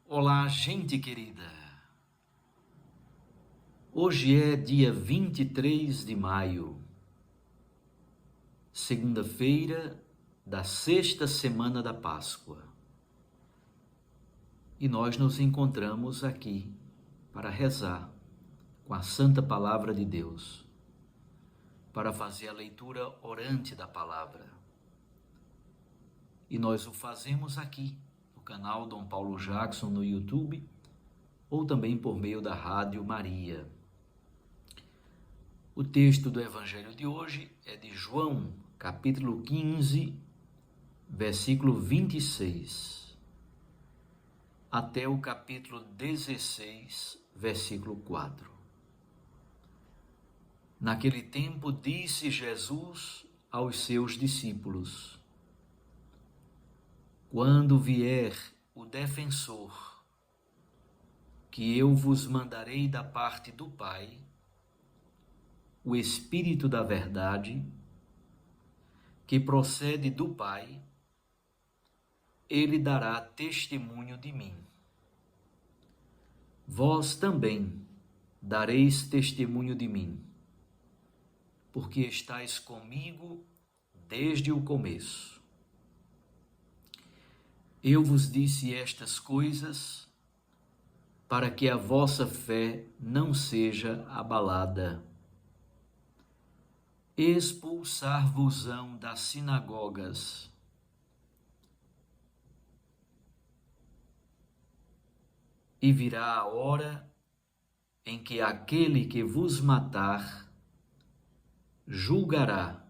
Olá, gente querida. Hoje é dia 23 de maio, segunda-feira da sexta semana da Páscoa. E nós nos encontramos aqui para rezar com a Santa Palavra de Deus, para fazer a leitura orante da palavra. E nós o fazemos aqui no canal Dom Paulo Jackson no YouTube ou também por meio da Rádio Maria. O texto do Evangelho de hoje é de João, capítulo 15, versículo 26, até o capítulo 16, versículo 4. Naquele tempo disse Jesus aos seus discípulos: Quando vier o defensor, que eu vos mandarei da parte do Pai, o Espírito da verdade, que procede do Pai, ele dará testemunho de mim. Vós também dareis testemunho de mim, porque estáis comigo desde o começo. Eu vos disse estas coisas para que a vossa fé não seja abalada. Expulsar-vos-ão das sinagogas. E virá a hora em que aquele que vos matar julgará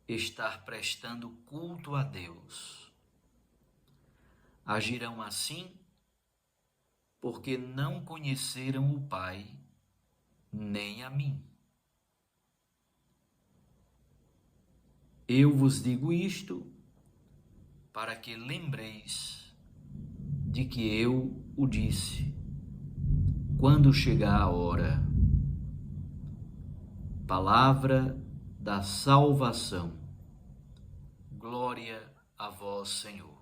estar prestando culto a Deus. Agirão assim porque não conheceram o Pai, nem a mim. Eu vos digo isto para que lembreis de que eu o disse, quando chegar a hora. Palavra da salvação. Glória a vós, Senhor.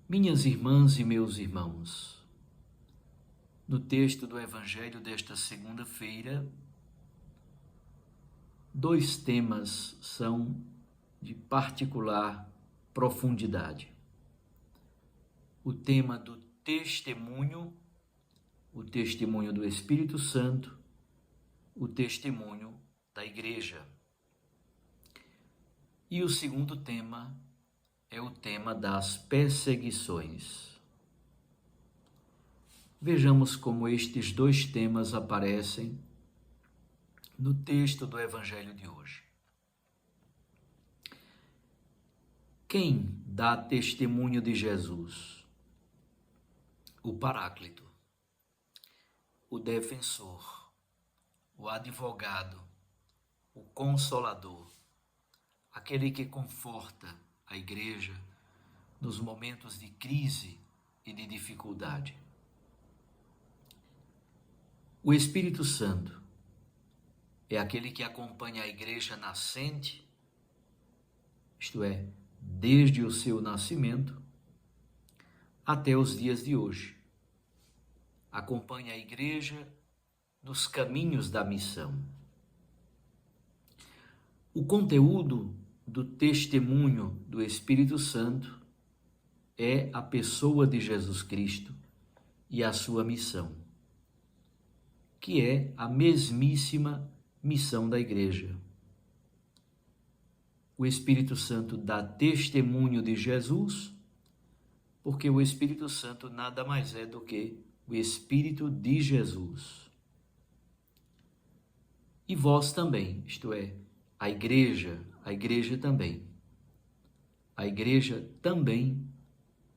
Minhas irmãs e meus irmãos, no texto do Evangelho desta segunda-feira, dois temas são de particular profundidade. O tema do testemunho, o testemunho do Espírito Santo, o testemunho da Igreja. E o segundo tema é o tema das perseguições. Vejamos como estes dois temas aparecem no texto do Evangelho de hoje. Quem dá testemunho de Jesus? O Paráclito, o defensor, o advogado, o consolador, aquele que conforta a igreja nos momentos de crise e de dificuldade. O Espírito Santo é aquele que acompanha a igreja nascente, isto é, desde o seu nascimento até os dias de hoje. Acompanha a igreja nos caminhos da missão. O conteúdo do testemunho do Espírito Santo é a pessoa de Jesus Cristo e a sua missão, que é a mesmíssima missão da igreja. O Espírito Santo dá testemunho de Jesus, porque o Espírito Santo nada mais é do que o Espírito de Jesus. E vós também, isto é, a igreja também. A igreja também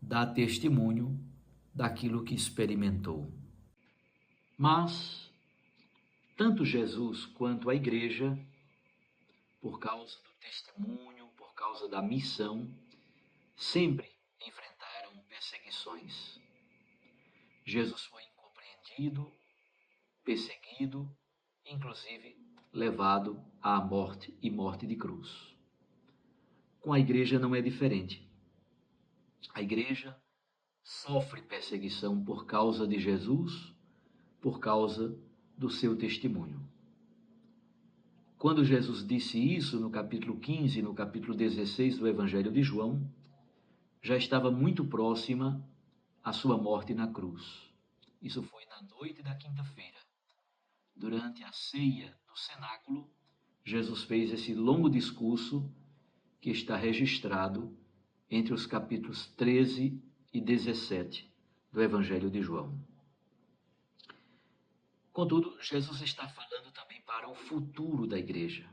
dá testemunho daquilo que experimentou. Mas, tanto Jesus quanto a igreja, por causa do testemunho, por causa da missão, sempre enfrentaram perseguições. Jesus foi incompreendido, perseguido, inclusive levado à morte e morte de cruz. Com a igreja não é diferente. A igreja sofre perseguição por causa de Jesus, por causa do seu testemunho. Quando Jesus disse isso no capítulo 15 e no capítulo 16 do Evangelho de João, já estava muito próxima a sua morte na cruz. Isso foi na noite da quinta-feira. Durante a ceia no cenáculo, Jesus fez esse longo discurso que está registrado entre os capítulos 13 e 17 do Evangelho de João. Contudo, Jesus está falando também para o futuro da igreja,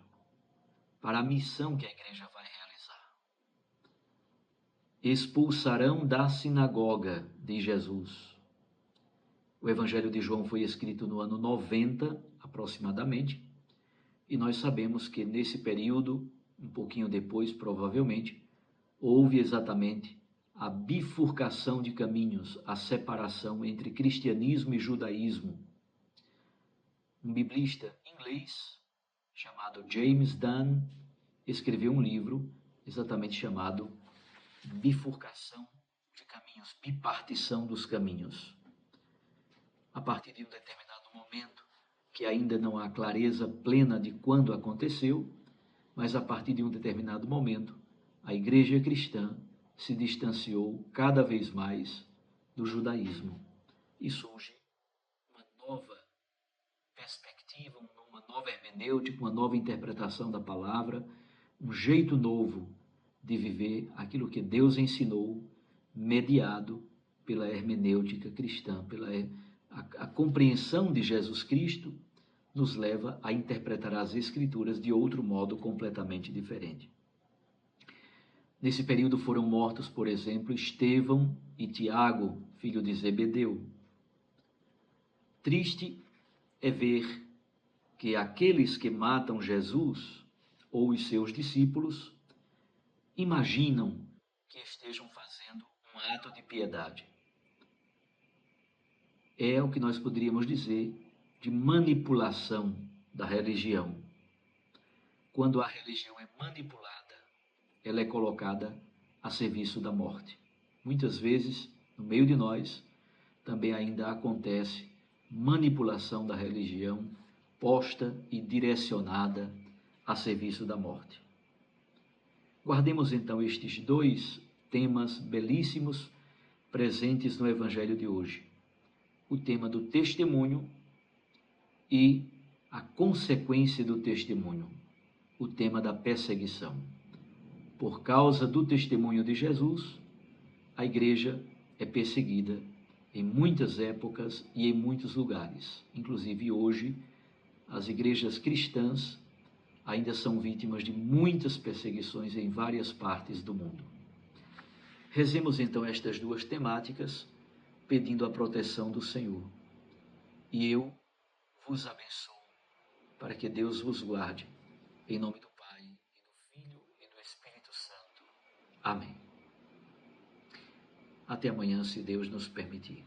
para a missão que a igreja vai realizar. Expulsarão da sinagoga, diz Jesus. O Evangelho de João foi escrito no ano 90, aproximadamente, e nós sabemos que nesse período, um pouquinho depois, provavelmente, houve exatamente a bifurcação de caminhos, a separação entre cristianismo e judaísmo. Um biblista inglês chamado James Dunn escreveu um livro exatamente chamado Bifurcação de Caminhos, Bipartição dos Caminhos. A partir de um determinado momento, que ainda não há clareza plena de quando aconteceu, mas a partir de um determinado momento, a igreja cristã se distanciou cada vez mais do judaísmo e surge uma nova perspectiva, uma nova hermenêutica, uma nova interpretação da palavra, um jeito novo de viver aquilo que Deus ensinou, mediado pela hermenêutica cristã, pela a compreensão de Jesus Cristo nos leva a interpretar as Escrituras de outro modo completamente diferente. Nesse período foram mortos, por exemplo, Estevão e Tiago, filho de Zebedeu. Triste é ver que aqueles que matam Jesus ou os seus discípulos imaginam que estejam fazendo um ato de piedade. É o que nós poderíamos dizer de manipulação da religião. Quando a religião é manipulada, ela é colocada a serviço da morte. Muitas vezes, no meio de nós, também ainda acontece manipulação da religião posta e direcionada a serviço da morte. Guardemos então estes dois temas belíssimos presentes no Evangelho de hoje. O tema do testemunho e a consequência do testemunho, o tema da perseguição. Por causa do testemunho de Jesus, a igreja é perseguida em muitas épocas e em muitos lugares. Inclusive hoje, as igrejas cristãs ainda são vítimas de muitas perseguições em várias partes do mundo. Rezemos então estas duas temáticas, pedindo a proteção do Senhor. E eu vos abençoo, para que Deus vos guarde, em nome do Pai, e do Filho e do Espírito Santo. Amém. Até amanhã, se Deus nos permitir.